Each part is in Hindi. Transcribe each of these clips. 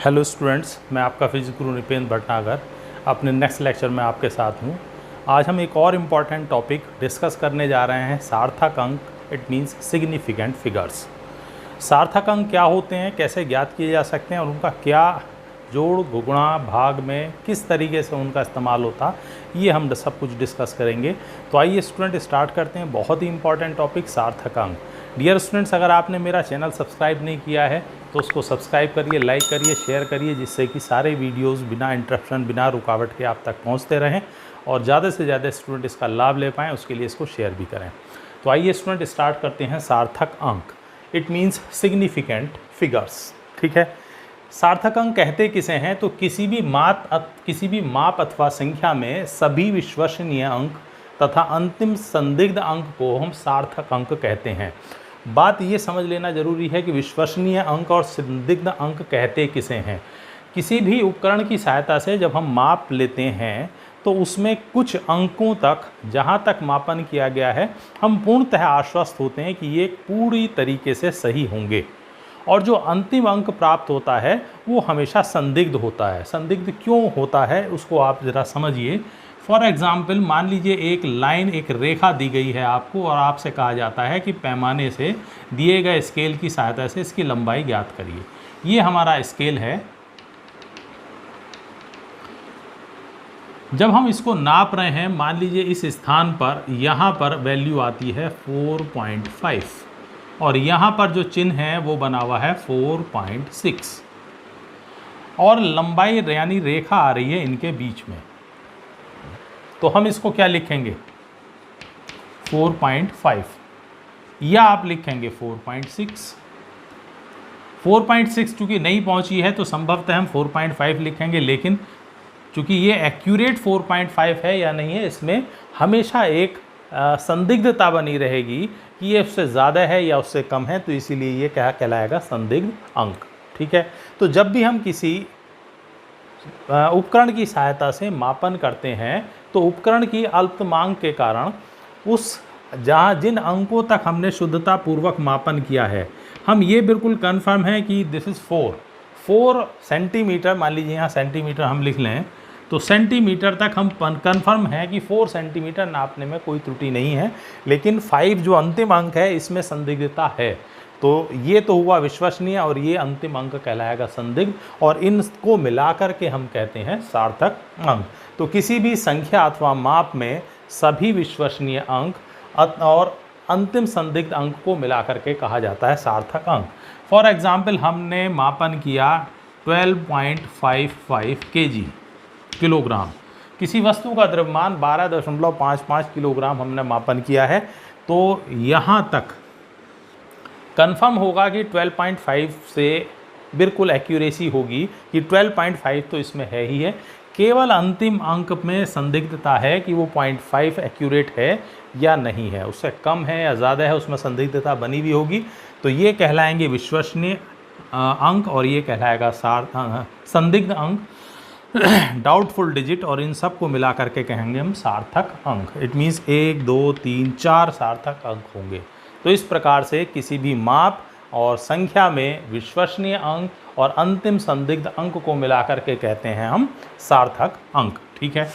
हेलो स्टूडेंट्स, मैं आपका फिजिक्स गुरु निपेंद्र भटनागर अपने नेक्स्ट लेक्चर में आपके साथ हूँ। आज हम एक और इम्पॉर्टेंट टॉपिक डिस्कस करने जा रहे हैं, सार्थक अंक। It means significant figures. सार्थक अंक क्या होते हैं, कैसे ज्ञात किए जा सकते हैं और उनका क्या जोड़ गुणा भाग में किस तरीके से उनका इस्तेमाल होता, ये हम सब कुछ डिस्कस करेंगे। तो आइए स्टूडेंट स्टार्ट करते हैं। बहुत ही इंपॉर्टेंट टॉपिक सार्थक अंक। डियर स्टूडेंट्स, अगर आपने मेरा चैनल सब्सक्राइब नहीं किया है तो उसको सब्सक्राइब करिए, लाइक करिए, शेयर करिए, जिससे कि सारे वीडियोस बिना इंटरप्शन, बिना रुकावट के आप तक पहुंचते रहें और ज़्यादा से ज़्यादा स्टूडेंट इसका लाभ ले पाएँ, उसके लिए इसको शेयर भी करें। तो आइए स्टूडेंट स्टार्ट करते हैं। सार्थक अंक इट मीन्स सिग्निफिकेंट फिगर्स। ठीक है, सार्थक अंक कहते किसे हैं? तो किसी भी माप अथवा संख्या में सभी विश्वसनीय अंक तथा अंतिम संदिग्ध अंक को हम सार्थक अंक कहते हैं। बात ये समझ लेना जरूरी है कि विश्वसनीय अंक और संदिग्ध अंक कहते किसे हैं। किसी भी उपकरण की सहायता से जब हम माप लेते हैं तो उसमें कुछ अंकों तक जहाँ तक मापन किया गया है, हम पूर्णतः आश्वस्त होते हैं कि ये पूरी तरीके से सही होंगे, और जो अंतिम अंक प्राप्त होता है वो हमेशा संदिग्ध होता है। संदिग्ध क्यों होता है उसको आप ज़रा समझिए। फॉर एग्ज़ाम्पल, मान लीजिए एक लाइन, एक रेखा दी गई है आपको और आपसे कहा जाता है कि पैमाने से दिए गए स्केल की सहायता से इसकी लंबाई ज्ञात करिए। ये हमारा स्केल है। जब हम इसको नाप रहे हैं, मान लीजिए इस स्थान पर, यहाँ पर वैल्यू आती है 4.5 और यहाँ पर जो चिन्ह है वो बना हुआ है 4.6 और लंबाई यानी रेखा आ रही है इनके बीच में। तो हम इसको क्या लिखेंगे? 4.5 या आप लिखेंगे 4.6। 4.6 चूँकि नहीं पहुँची है तो संभवतः हम 4.5 लिखेंगे, लेकिन चूँकि ये एक्यूरेट 4.5 है या नहीं है, इसमें हमेशा एक संदिग्धता बनी रहेगी कि ये उससे ज़्यादा है या उससे कम है, तो इसीलिए ये क्या कहलाएगा? संदिग्ध अंक। ठीक है, तो जब भी हम किसी उपकरण की सहायता से मापन करते हैं तो उपकरण की अल्पतमांक के कारण जिन अंकों तक हमने शुद्धता पूर्वक मापन किया है, हम ये बिल्कुल कन्फर्म है कि दिस इज़ 4 सेंटीमीटर, मान लीजिए यहाँ सेंटीमीटर हम लिख लें, तो सेंटीमीटर तक हम कन्फर्म है कि 4 सेंटीमीटर नापने में कोई त्रुटि नहीं है, लेकिन 5 जो अंतिम अंक है इसमें संदिग्धता है। तो ये तो हुआ विश्वसनीय और ये अंतिम अंक कहलाएगा संदिग्ध, और इनको मिलाकर के हम कहते हैं सार्थक अंक। तो किसी भी संख्या अथवा माप में सभी विश्वसनीय अंक और अंतिम संदिग्ध अंक को मिलाकर के कहा जाता है सार्थक अंक। फॉर एग्जाम्पल, हमने मापन किया 12.55 kg किलोग्राम। किसी वस्तु का द्रव्यमान 12.55 किलोग्राम हमने मापन किया है, तो यहाँ तक कंफर्म होगा कि 12.5 से बिल्कुल एक्यूरेसी होगी कि 12.5 तो इसमें है ही है। केवल अंतिम अंक में संदिग्धता है कि वो 0.5 एक्यूरेट है या नहीं है, उससे कम है या ज़्यादा है, उसमें संदिग्धता बनी हुई होगी। तो ये कहलाएंगे विश्वसनीय अंक और ये कहलाएगा संदिग्ध अंक, डाउटफुल डिजिट, और इन सब को मिला करके कहेंगे हम सार्थक अंक। इट मीन्स 1, 2, 3, 4 सार्थक अंक होंगे। तो इस प्रकार से किसी भी माप और संख्या में विश्वसनीय अंक और अंतिम संदिग्ध अंक को मिलाकर के कहते हैं हम सार्थक अंक। ठीक है,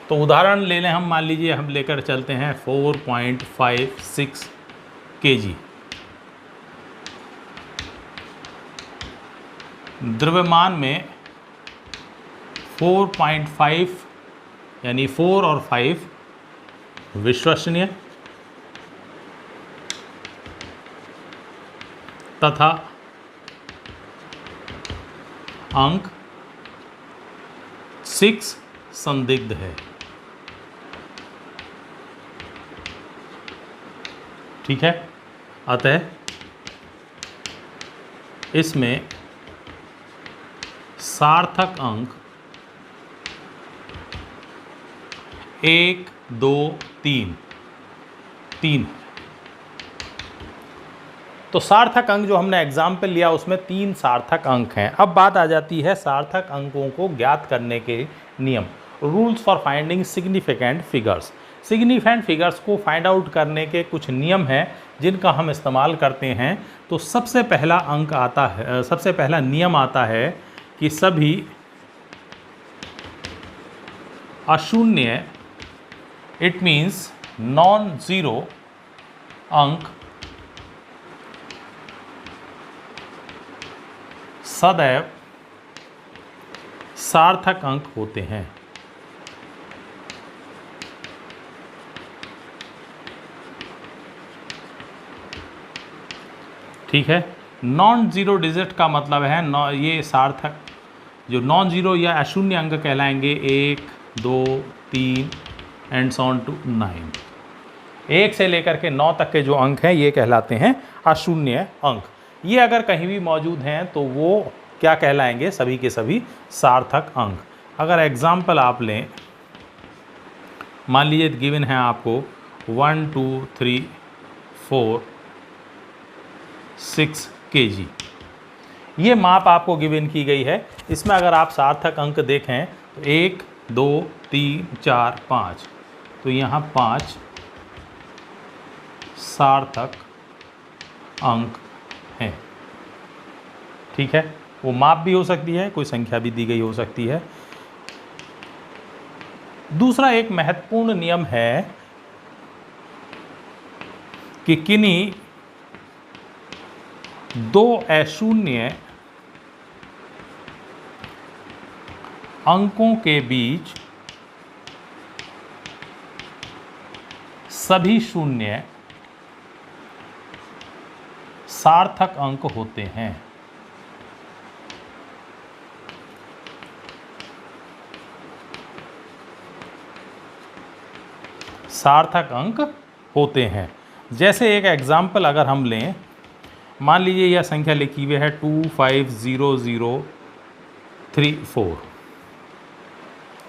तो उदाहरण ले लें हम। मान लीजिए हम लेकर चलते हैं 4.56 kg। द्रव्यमान में 4.5 यानी 4 और 5 विश्वसनीय तथा अंक 6 संदिग्ध है। ठीक है, अतः इसमें सार्थक अंक 1, 2, 3 है। तो सार्थक अंक जो हमने एग्जाम्पल लिया उसमें 3 सार्थक अंक हैं। अब बात आ जाती है सार्थक अंकों को ज्ञात करने के नियम, rules for finding significant figures. Significant figures को फाइंड आउट करने के कुछ नियम हैं जिनका हम इस्तेमाल करते हैं। तो सबसे पहला अंक आता है, सबसे पहला नियम आता है कि सभी अशून्य, इट मीन्स नॉन ज़ीरो अंक सदैव सार्थक अंक होते हैं। ठीक है, नॉन जीरो डिजिट का मतलब है ये सार्थक, जो नॉन जीरो या अशून्य अंक कहलाएंगे 1, 2, 3 एंड सो ऑन टू 9। 1 से लेकर के 9 तक के जो अंक हैं ये कहलाते हैं अशून्य अंक। ये अगर कहीं भी मौजूद हैं तो वो क्या कहलाएंगे, सभी के सभी सार्थक अंक। अगर एग्जाम्पल आप लें, मान लीजिए गिवन है आपको 1, 2, 3, 4, 6 kg, ये माप आपको गिवन की गई है। इसमें अगर आप सार्थक अंक देखें तो 1, 2, 3, 4, 5, तो यहाँ 5 सार्थक अंक हैं। ठीक है, वो माप भी हो सकती है, कोई संख्या भी दी गई हो सकती है। दूसरा एक महत्वपूर्ण नियम है कि किन्हीं दो अशून्य अंकों के बीच सभी शून्य सार्थक अंक होते हैं। सार्थक अंक होते हैं। जैसे एक एग्जाम्पल अगर हम लें, मान लीजिए यह संख्या लिखी हुई है 250034।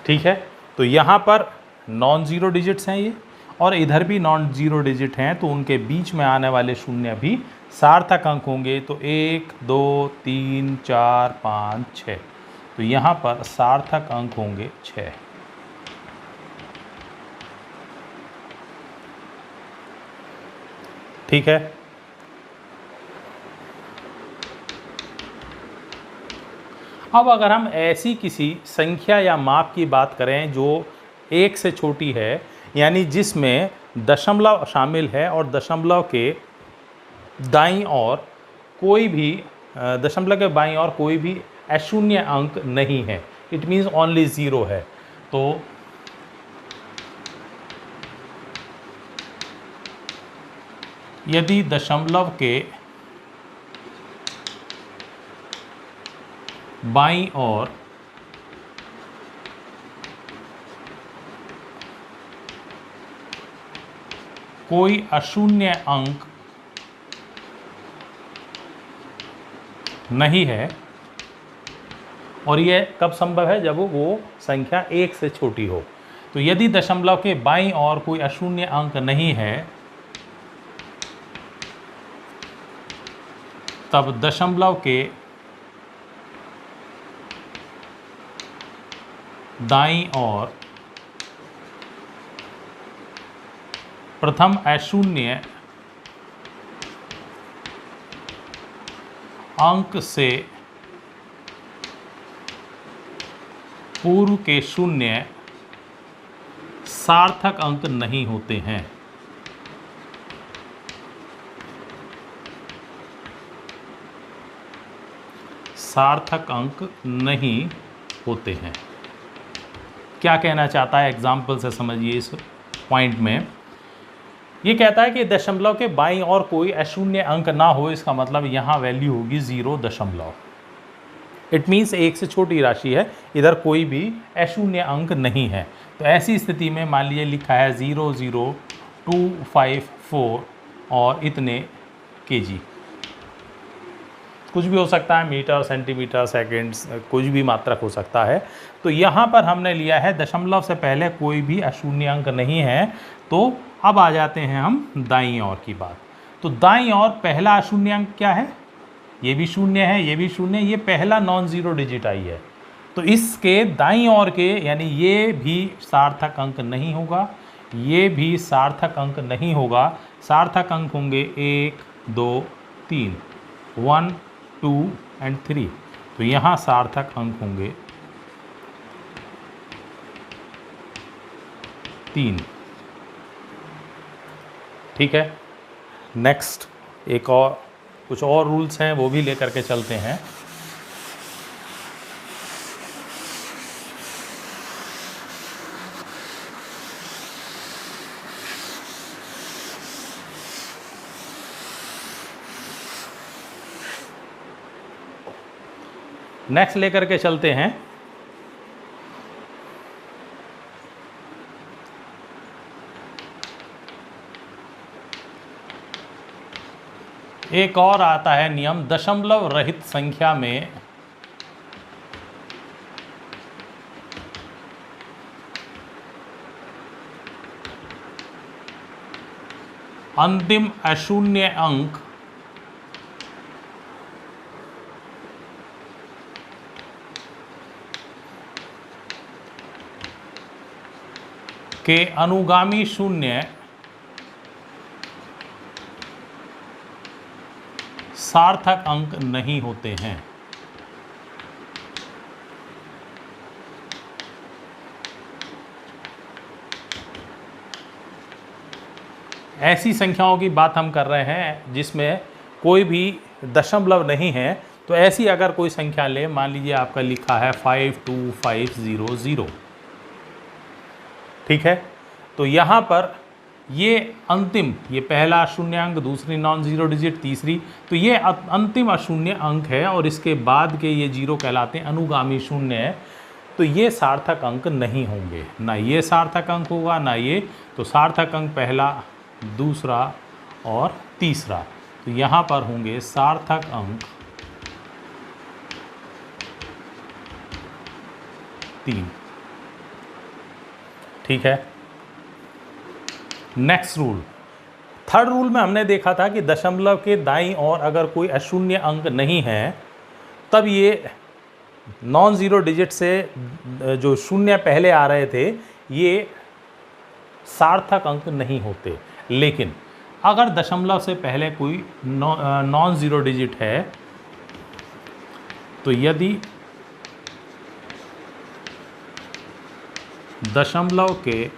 ठीक है, तो यहाँ पर नॉन ज़ीरो डिजिट्स हैं ये, और इधर भी नॉन ज़ीरो डिजिट हैं, तो उनके बीच में आने वाले शून्य भी सार्थक अंक होंगे। तो 1, 2, 3, 4, 5, 6, तो यहाँ पर सार्थक अंक होंगे 6। ठीक है, अब अगर हम ऐसी किसी संख्या या माप की बात करें जो 1 से छोटी है, यानी जिसमें दशमलव शामिल है और दशमलव के दाईं ओर कोई भी दशमलव के बाईं ओर कोई भी अशून्य अंक नहीं है, इट मीन्स ओनली ज़ीरो है, तो यदि दशमलव के बाईं ओर कोई अशून्य अंक नहीं है, और यह कब संभव है, जब वो संख्या 1 से छोटी हो। तो यदि दशमलव के बाईं ओर कोई अशून्य अंक नहीं है, तब दशमलव के दाईं ओर प्रथम अशून्य अंक से पूर्व के शून्य सार्थक अंक नहीं होते हैं। सार्थक अंक नहीं होते हैं। क्या कहना चाहता है, एग्जाम्पल से समझिए इस पॉइंट में। ये कहता है कि दशमलव के बाईं ओर कोई अशून्य अंक ना हो, इसका मतलब यहाँ वैल्यू होगी 0 इट मीन्स 1 से छोटी राशि है, इधर कोई भी अशून्य अंक नहीं है। तो ऐसी स्थिति में मान लीजिए लिखा है 00254 और इतने केजी, कुछ भी हो सकता है, मीटर, सेंटीमीटर, सेकंड्स, कुछ भी मात्रक हो सकता है। तो यहाँ पर हमने लिया है दशमलव से पहले कोई भी अशून्य अंक नहीं है। तो अब आ जाते हैं हम दाईं ओर की बात। तो दाईं ओर पहला अशून्य अंक क्या है, ये भी शून्य है, ये भी शून्य, ये पहला नॉन ज़ीरो डिजिट आई है। तो इसके दाईं ओर के, यानी ये भी सार्थक अंक नहीं होगा, ये भी सार्थक अंक नहीं होगा। सार्थक अंक होंगे 1, 2, 3, 1, 2 एंड 3। तो यहाँ सार्थक अंक होंगे 3। ठीक है। नेक्स्ट एक और कुछ और रूल्स हैं, वो भी लेकर के चलते हैं। नेक्स्ट लेकर के चलते हैं एक और आता है नियम, दशमलव रहित संख्या में अंतिम अशून्य अंक के अनुगामी शून्य सार्थक अंक नहीं होते हैं। ऐसी संख्याओं की बात हम कर रहे हैं जिसमें कोई भी दशमलव नहीं है। तो ऐसी अगर कोई संख्या ले, मान लीजिए आपका लिखा है 52500, ठीक है। तो यहाँ पर ये अंतिम, ये पहला शून्य अंक, दूसरी नॉन जीरो डिजिट, तीसरी, तो ये अंतिम अशून्य अंक है और इसके बाद के ये जीरो कहलाते हैं अनुगामी शून्य है। तो ये सार्थक अंक नहीं होंगे, ना ये सार्थक अंक होगा ना ये। तो सार्थक अंक पहला, दूसरा और तीसरा। तो यहाँ पर होंगे सार्थक अंक 3। ठीक है। नेक्स्ट रूल, थर्ड रूल में हमने देखा था कि दशमलव के दाईं ओर अगर कोई अशून्य अंक नहीं है तब ये नॉन ज़ीरो डिजिट से जो शून्य पहले आ रहे थे ये सार्थक अंक नहीं होते। लेकिन अगर दशमलव से पहले कोई नॉन ज़ीरो डिजिट है तो यदि दशमलव के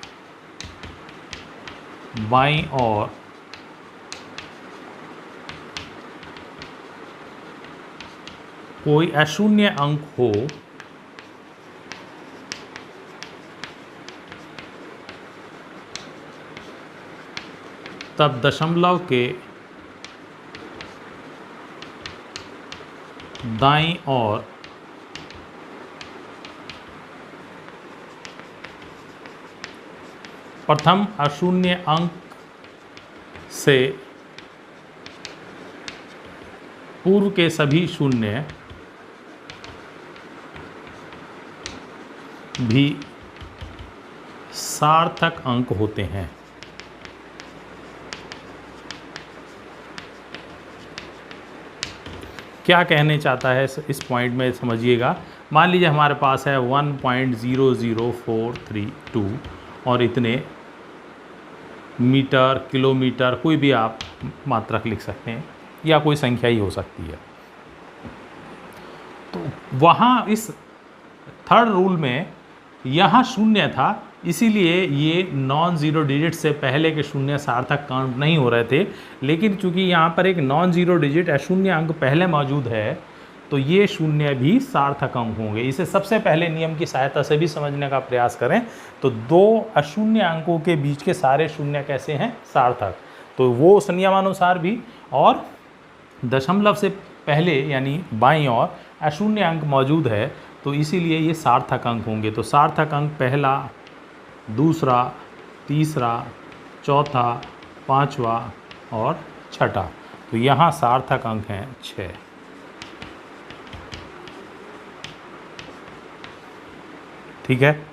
बाईं ओर कोई अशून्य अंक हो तब दशमलव के दाईं ओर प्रथम अशून्य अंक से पूर्व के सभी शून्य भी सार्थक अंक होते हैं। क्या कहने चाहता है इस पॉइंट में समझिएगा। मान लीजिए हमारे पास है 1.00432 और इतने मीटर, किलोमीटर, कोई भी आप मात्रक लिख सकते हैं या कोई संख्या ही हो सकती है। तो वहाँ इस थर्ड रूल में यहाँ शून्य था, इसीलिए ये नॉन ज़ीरो डिजिट से पहले के शून्य सार्थक काउंट नहीं हो रहे थे। लेकिन चूंकि यहाँ पर एक नॉन ज़ीरो डिजिट अशून्य अंक पहले मौजूद है तो ये शून्य भी सार्थक अंक होंगे। इसे सबसे पहले नियम की सहायता से भी समझने का प्रयास करें तो दो अशून्य अंकों के बीच के सारे शून्य कैसे हैं, सार्थक। तो वो उस नियमानुसार भी, और दशमलव से पहले यानी बाईं ओर अशून्य अंक मौजूद है तो इसीलिए ये सार्थक अंक होंगे। तो सार्थक अंक पहला, दूसरा, तीसरा, चौथा, पांचवा और छठा। तो यहाँ सार्थक अंक हैं 6। ठीक है।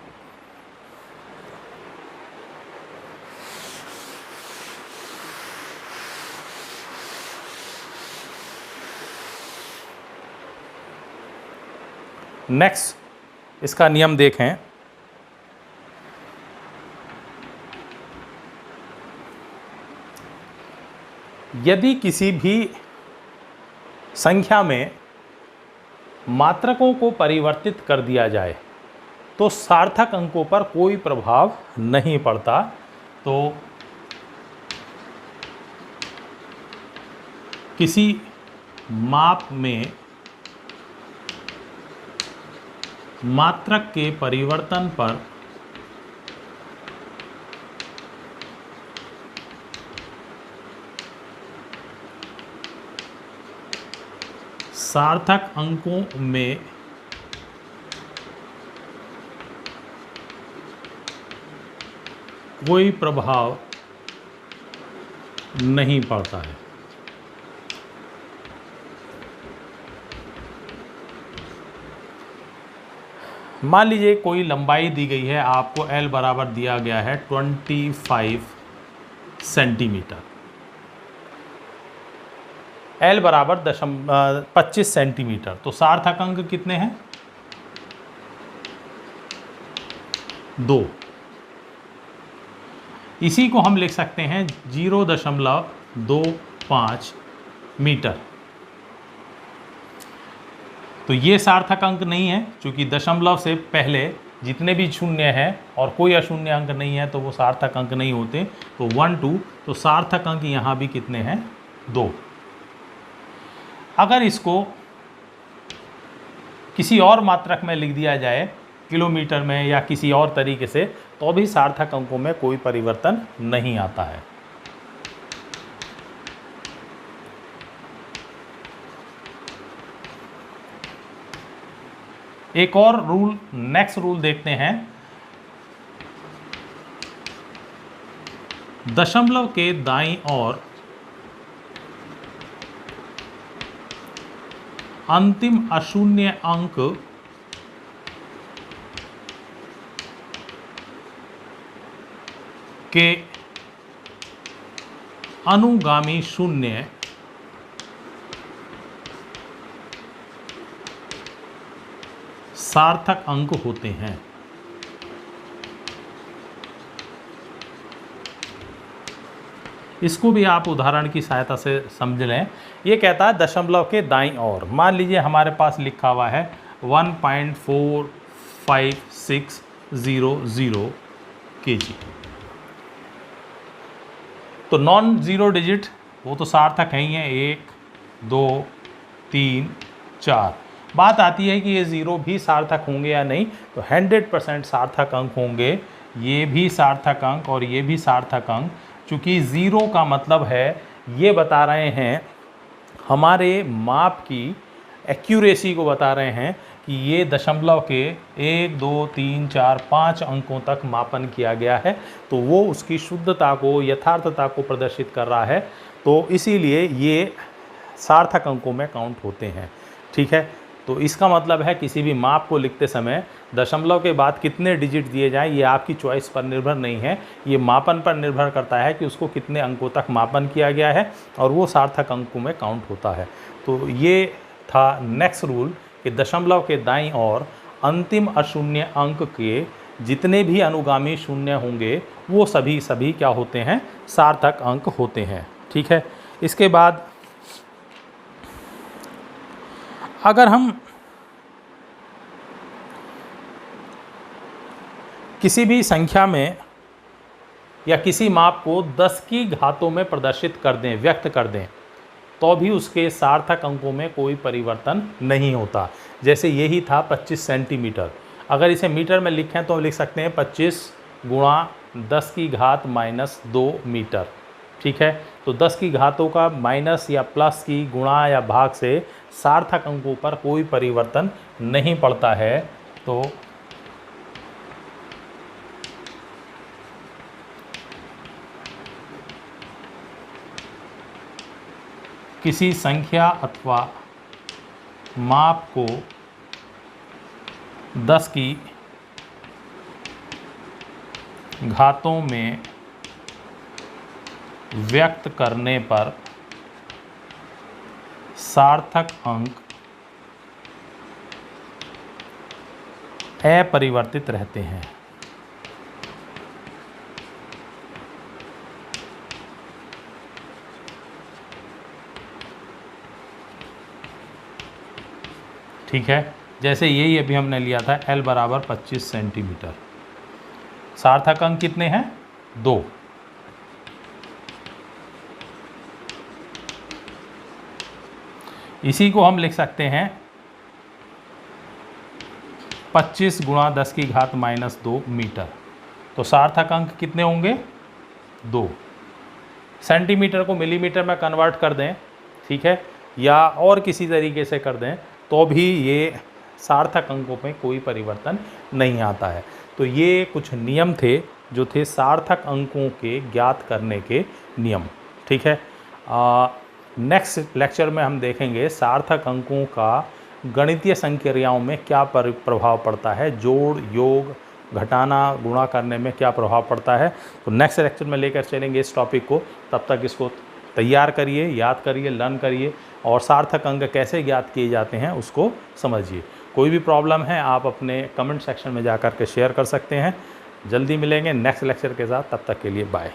नेक्स्ट इसका नियम देखें। यदि किसी भी संख्या में मात्रकों को परिवर्तित कर दिया जाए तो सार्थक अंकों पर कोई प्रभाव नहीं पड़ता। तो किसी माप में मात्रक के परिवर्तन पर सार्थक अंकों में कोई प्रभाव नहीं पड़ता है। मान लीजिए कोई लंबाई दी गई है, आपको L बराबर दिया गया है 25 सेंटीमीटर, L बराबर 25 सेंटीमीटर। तो सार्थक अंक कितने हैं? 2। इसी को हम लिख सकते हैं 0.25 मीटर। तो ये सार्थक अंक नहीं है, क्योंकि दशमलव से पहले जितने भी शून्य हैं और कोई अशून्य अंक नहीं है तो वो सार्थक अंक नहीं होते। तो 1 2, तो सार्थक अंक यहाँ भी कितने हैं? 2। अगर इसको किसी और मात्रक में लिख दिया जाए, किलोमीटर में या किसी और तरीके से, तो भी सार्थक अंकों में कोई परिवर्तन नहीं आता है। एक और रूल, नेक्स्ट रूल देखते हैं। दशमलव के दाईं ओर अंतिम अशून्य अंक के अनुगामी शून्य सार्थक अंक होते हैं। इसको भी आप उदाहरण की सहायता से समझ लें। ये कहता है दशमलव के दाईं ओर, मान लीजिए हमारे पास लिखा हुआ है 1.45600 kg। तो नॉन ज़ीरो डिजिट वो तो सार्थक है ही है, 1 2 3 4। बात आती है कि ये ज़ीरो भी सार्थक होंगे या नहीं, तो 100% सार्थक अंक होंगे। ये भी सार्थक अंक और ये भी सार्थक अंक, चूँकि ज़ीरो का मतलब है ये बता रहे हैं, हमारे माप की एक्यूरेसी को बता रहे हैं कि ये दशमलव के 1 2 3 4 5 अंकों तक मापन किया गया है। तो वो उसकी शुद्धता को, यथार्थता को प्रदर्शित कर रहा है। तो इसीलिए ये सार्थक अंकों में काउंट होते हैं। ठीक है, तो इसका मतलब है किसी भी माप को लिखते समय दशमलव के बाद कितने डिजिट दिए जाएं, ये आपकी चॉइस पर निर्भर नहीं है, ये मापन पर निर्भर करता है कि उसको कितने अंकों तक मापन किया गया है और वो सार्थक अंकों में काउंट होता है। तो ये था नेक्स्ट रूल कि दशमलव के दाईं ओर अंतिम अशून्य अंक के जितने भी अनुगामी शून्य होंगे वो सभी क्या होते हैं? सार्थक अंक होते हैं। ठीक है, इसके बाद अगर हम किसी भी संख्या में या किसी माप को 10 की घातों में प्रदर्शित कर दें, व्यक्त कर दें, तो भी उसके सार्थक अंकों में कोई परिवर्तन नहीं होता। जैसे यही था 25 सेंटीमीटर। अगर इसे मीटर में लिखें तो लिख सकते हैं 25 गुणा 10 की घात -2 मीटर। ठीक है, तो 10 की घातों का माइनस या प्लस की गुणा या भाग से सार्थक अंकों पर कोई परिवर्तन नहीं पड़ता है। तो किसी संख्या अथवा माप को 10 की घातों में व्यक्त करने पर सार्थक अंक अपरिवर्तित रहते हैं। ठीक है। जैसे यही अभी हमने लिया था L बराबर 25 सेंटीमीटर। सार्थक अंक कितने हैं? 2। इसी को हम लिख सकते हैं 25 गुणा 10 की घात -2 मीटर। तो सार्थक अंक कितने होंगे? 2। सेंटीमीटर को मिलीमीटर में कन्वर्ट कर दें, ठीक है, या और किसी तरीके से कर दें तो भी ये सार्थक अंकों में कोई परिवर्तन नहीं आता है। तो ये कुछ नियम थे जो थे सार्थक अंकों के ज्ञात करने के नियम, ठीक है। नेक्स्ट लेक्चर में हम देखेंगे सार्थक अंकों का गणितीय संक्रियाओं में क्या प्रभाव पड़ता है, जोड़, योग, घटाना, गुणा करने में क्या प्रभाव पड़ता है। तो नेक्स्ट लेक्चर में लेकर चलेंगे इस टॉपिक को। तब तक इसको तैयार करिए, याद करिए, लर्न करिए और सार्थक अंक कैसे ज्ञात किए जाते हैं उसको समझिए। कोई भी प्रॉब्लम है आप अपने कमेंट सेक्शन में जा कर के शेयर कर सकते हैं। जल्दी मिलेंगे नेक्स्ट लेक्चर के साथ, तब तक के लिए बाय।